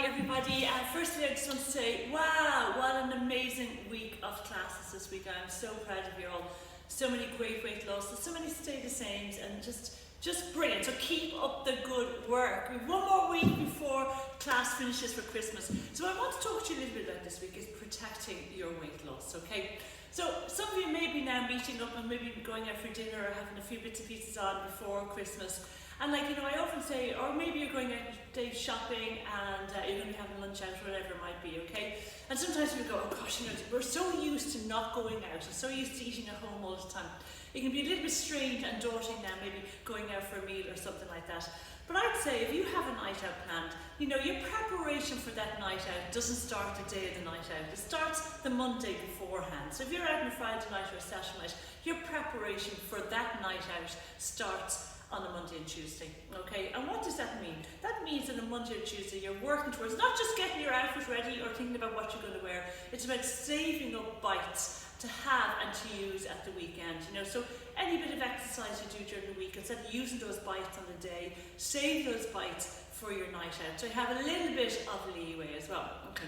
everybody. Firstly, I just want to say, wow, what an amazing week of classes this week. I'm so proud of you all. So many great weight losses, so many stay the same, and just brilliant. So keep up the good work. We have one more week before class finishes for Christmas. So what I want to talk to you a little bit about this week is protecting your weight loss, okay? So some of you may be now meeting up and maybe going out for dinner or having a few bits and pieces on before Christmas. And I often say, or maybe you're going out day shopping and you're going to be having lunch out, whatever it might be, okay? And sometimes we go, oh gosh, we're so used to not going out and so used to eating at home all the time. It can be a little bit strange and daunting now, maybe going out for a meal or something like that. But I'd say if you have a night out planned, your preparation for that night out doesn't start the day of the night out. It starts the Monday beforehand. So if you're out on a Friday night or a Saturday night, your preparation for that night out starts on a Monday and Tuesday, okay? And what does that mean? That means that on Monday or Tuesday you're working towards not just getting your outfit ready or thinking about what you're going to wear. It's about saving up bites to have and to use at the weekend, So any bit of exercise you do during the week, instead of using those bites on the day, save those bites for your night out. So you have a little bit of leeway as well, okay?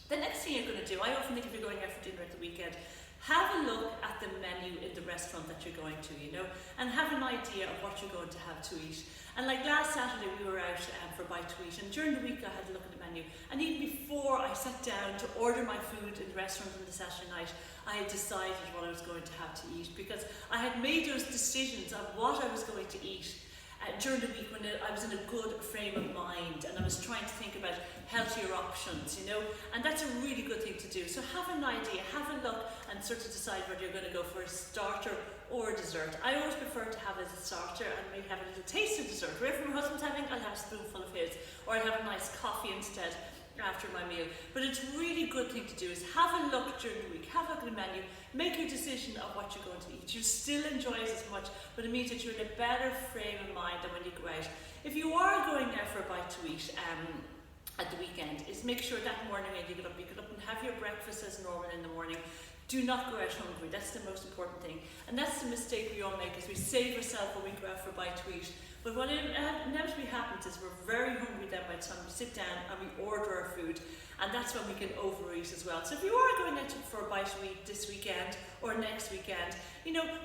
The next thing you're going to do, I often think if you're going out for dinner at the weekend, have a look at the menu in the restaurant that you're going to, and have an idea of what you're going to have to eat. And like last Saturday, we were out for Bite to Eat, and during the week I had a look at the menu. And even before I sat down to order my food in the restaurant on the Saturday night, I had decided what I was going to have to eat, because I had made those decisions of what I was going to eat during the week when I was in a good frame of mind and I was trying to think about healthier options, and that's a really good thing to do. So have an idea, have a look and sort of decide whether you're going to go for a starter or a dessert. I always prefer to have it as a starter and maybe have a little taste of dessert. Wherever my husband's having, I'll have a spoonful of his, or I'll have a nice coffee instead after my meal. But it's a really good thing to do is have a look during the week, have a look at the menu, make your decision of what you're going to eat. You still enjoy it as much, but it means that you're in a better frame of mind than when you go out. If you are going out for a bite to eat at the weekend, is make sure that morning when you get up and have your breakfast as normal in the morning. Do not go out hungry. That's the most important thing. And that's the mistake we all make, is we save ourselves when we go out for a bite to eat. But what inevitably happens is we're very hungry then by the time we sit down and we order our food, and that's when we can overeat as well. So if you are going out for a bite to eat this weekend or next weekend,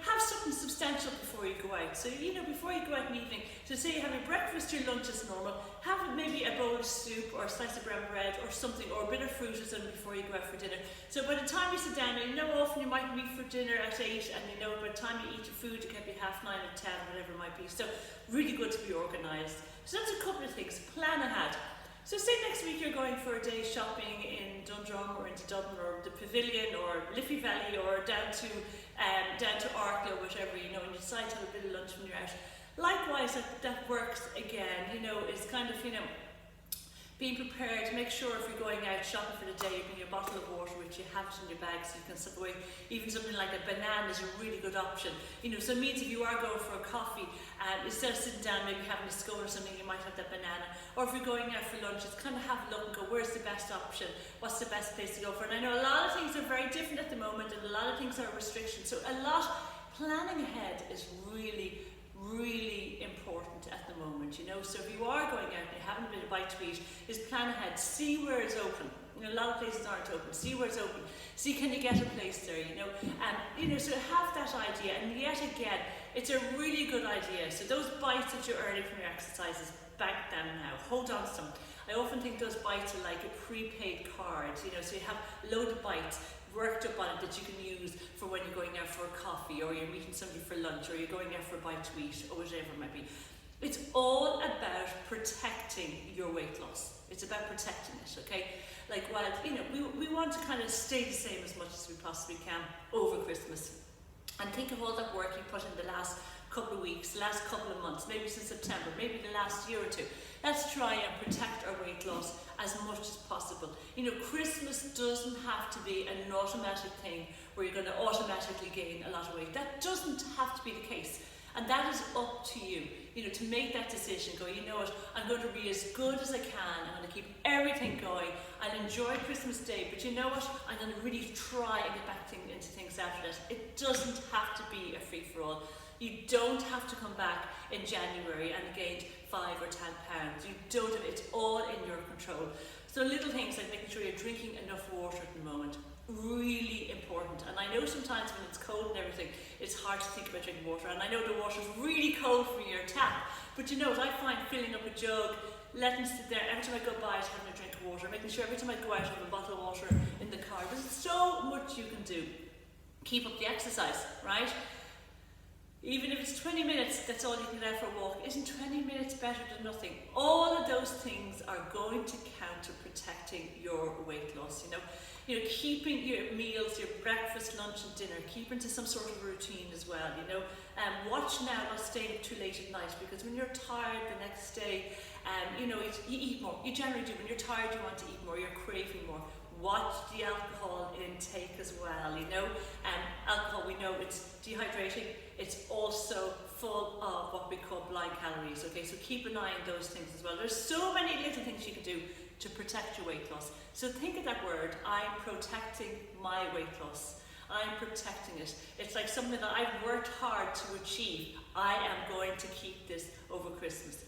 have something substantial before you go out. So, before you go out in the evening, so say you have your breakfast, your lunch as normal, have maybe a bowl of soup or a slice of brown bread or something, or a bit of fruit or something before you go out for dinner. So by the time you sit down, often you might meet for dinner at 8, and by the time you eat your food, it can be 9:30 or 10, whatever it might be. So really good to be organised. So that's a couple of things. Plan ahead. So say next week you're going for a day shopping in Dundrum or into Dublin or the Pavilion or Liffey Valley or down to Arklow or whatever, and you decide to have a bit of lunch when you're out. Likewise, that works again, is kind of, being prepared to make sure if you're going out shopping for the day, you bring your bottle of water which you have it in your bag so you can slip away. Even something like a banana is a really good option. So it means if you are going for a coffee, instead of sitting down maybe having a scone or something, you might have that banana. Or if you're going out for lunch, it's kind of have a look and go, where's the best option? What's the best place to go for? And I know a lot of things are very different at the moment, and a lot of things are restrictions. So planning ahead is really important at the moment, So if you are going out and you're having a bit of bite to eat, is plan ahead, see where it's open. A lot of places aren't open. See where it's open. See, can you get a place there, so have that idea. And yet again, it's a really good idea. So those bites that you're earning from your exercises, bank them now. Hold on to them. I often think those bites are like a prepaid card, so you have a load of bites worked up on it that you can use for when you're going out for a coffee, or you're meeting somebody for lunch, or you're going out for a bite to eat, or whatever it might be. It's all about protecting your weight loss. It's about protecting it, okay? We want to kind of stay the same as much as we possibly can over Christmas. And think of all that work you put in the last couple of weeks, last couple of months, maybe since September, maybe the last year or two. Let's try and protect our weight loss as much as possible. Christmas doesn't have to be an automatic thing where you're going to automatically gain a lot of weight. That doesn't have to be the case. And that is up to you, to make that decision. Go, what, I'm going to be as good as I can. I'm going to keep everything going. I'll enjoy Christmas Day, but what, I'm going to really try and get back into things after that. It doesn't have to be a free-for-all. You don't have to come back in January and gain 5 or 10 pounds. You don't have, it's all in your control. So little things like making sure you're drinking enough water at the moment, really important. And I know sometimes when it's cold and everything, it's hard to think about drinking water. And I know the water's really cold from your tap, but you know what, I find filling up a jug, letting it sit there, every time I go by it, having a drink of water, making sure every time I go out I have a bottle of water in the car. There's so much you can do. Keep up the exercise, right? Even if it's 20 minutes, that's all you can get out for a walk. Isn't 20 minutes better than nothing? All of those things are going to count to protecting your weight loss, You know, keeping your meals, your breakfast, lunch and dinner, keeping to some sort of routine as well, watch now not staying up too late at night, because when you're tired the next day, you eat more. You generally do. When you're tired, you want to eat more, you're craving more. Watch the alcohol intake as well, alcohol, we know it's dehydrating, it's also full of what we call blind calories, okay, so keep an eye on those things as well. There's so many little things you can do to protect your weight loss. So think of that word, I'm protecting my weight loss. I'm protecting it. It's like something that I've worked hard to achieve. I am going to keep this over Christmas.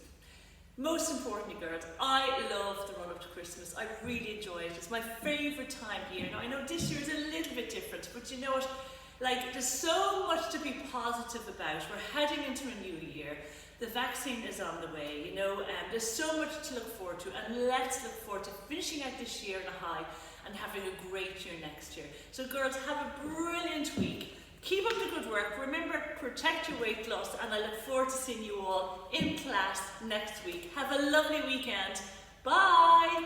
Most importantly, girls, I love the run up to Christmas. I really enjoy it. It's my favourite time of year. Now, I know this year is a little bit different, but you know what? There's so much to be positive about. We're heading into a new year. The vaccine is on the way, there's so much to look forward to, and let's look forward to finishing out this year in a high and having a great year next year. So girls, have a brilliant week. Keep up the good work. Remember, protect your weight loss, and I look forward to seeing you all in class next week. Have a lovely weekend. Bye.